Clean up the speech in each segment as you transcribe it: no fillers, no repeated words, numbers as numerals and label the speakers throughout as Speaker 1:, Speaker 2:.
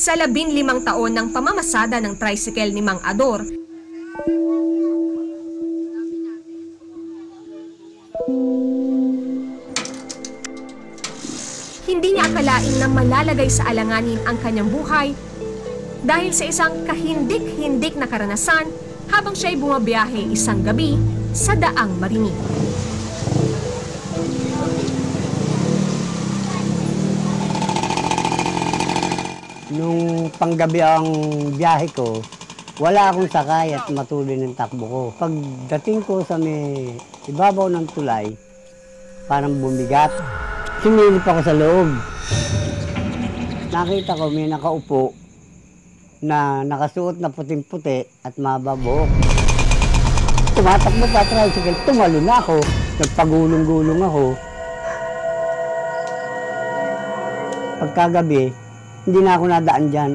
Speaker 1: Sa 15 taon ng pamamasada ng tricycle ni Mang Ador, hindi niya akalain na malalagay sa alanganin ang kanyang buhay dahil sa isang kahindik-hindik na karanasan habang siya'y bumabiyahe isang gabi sa Daang Marinig.
Speaker 2: Nung panggabi ang biyahe ko, wala akong sakay at matuloy ng takbo ko. Pagdating ko sa may ibabaw ng tulay, parang bumigat. Sinilip ako sa loob. Nakita ko may nakaupo na nakasuot na puting-puti at mababuhok. Tumatakbo pa tricycle, tumalon na ako. Nagpagulong-gulong ako. Pagkagabi, hindi na ako nadaan dyan.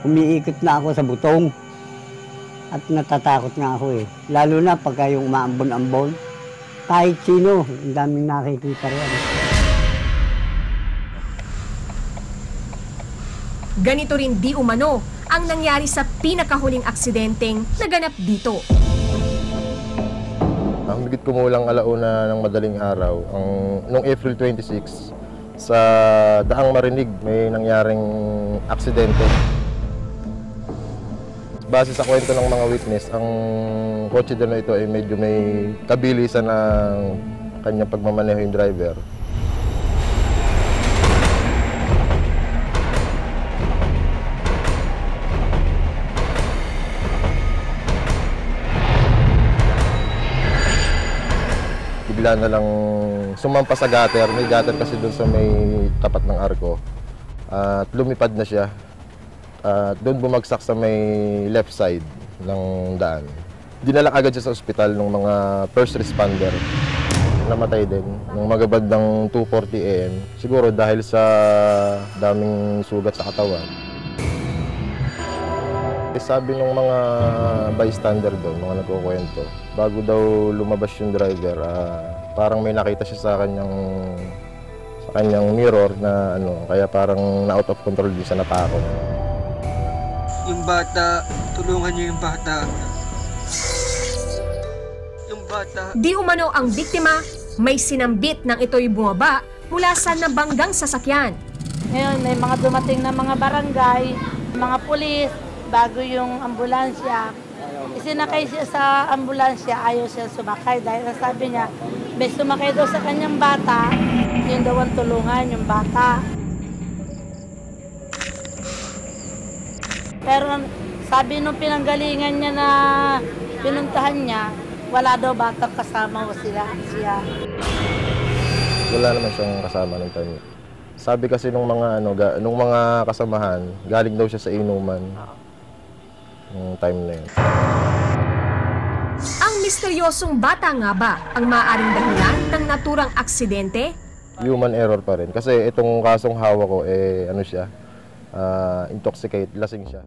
Speaker 2: Umiikot na ako sa butong. At natatakot nga ako eh. Lalo na pagka yung umaambon-ambon. Kahit sino, ang daming nakikita rin.
Speaker 1: Ganito rin di umano ang nangyari sa pinakahuling aksidenteng naganap dito.
Speaker 3: Ang higit kumulang alauna ng madaling araw, noong April 26, sa Daang Marinig may nangyaring aksidente. Base sa kwento ng mga witness, ang kotse na ito ay medyo may kabilisan ng kanyang pagmamaneho yung driver. Bigla na lang sumampa sa gutter. May gutter kasi doon sa may tapat ng arko. At lumipad na siya. At doon bumagsak sa may left side ng daan. Dinala agad siya sa ospital ng mga first responder. Namatay din nung magabad ng 2:40 AM. Siguro dahil sa daming sugat sa katawan. Sabi ng mga bystander doon, mga nagkukwento, bago daw lumabas yung driver, parang may nakita siya sa kanyang mirror na kaya parang na-out of control din siya, natakot.
Speaker 4: Yung bata, tulungan niyo yung bata. Yung bata.
Speaker 1: Di umano ang biktima, may sinambit nang ito'y bumaba mula sa nabanggang sasakyan.
Speaker 5: Ngayon, may mga dumating na mga barangay, mga pulis, bago yung ambulansya. Isinakay siya sa ambulansya, ayaw siya sumakay dahil sabi niya, may sumakay daw sa kanyang bata, yun daw ang tulungan yung bata. Pero sabi nung pinanggalingan niya na pinuntahan niya, wala daw batang kasama o siya.
Speaker 3: Wala naman siyang kasama ng time. Sabi kasi nung mga kasamahan, galing daw siya sa inuman. Yung time na yun.
Speaker 1: Ang misteryosong bata nga ba ang maaaring dahilan ng naturang aksidente?
Speaker 3: Human error pa rin. Kasi itong kasong hawak ko, intoxicate, lasing siya.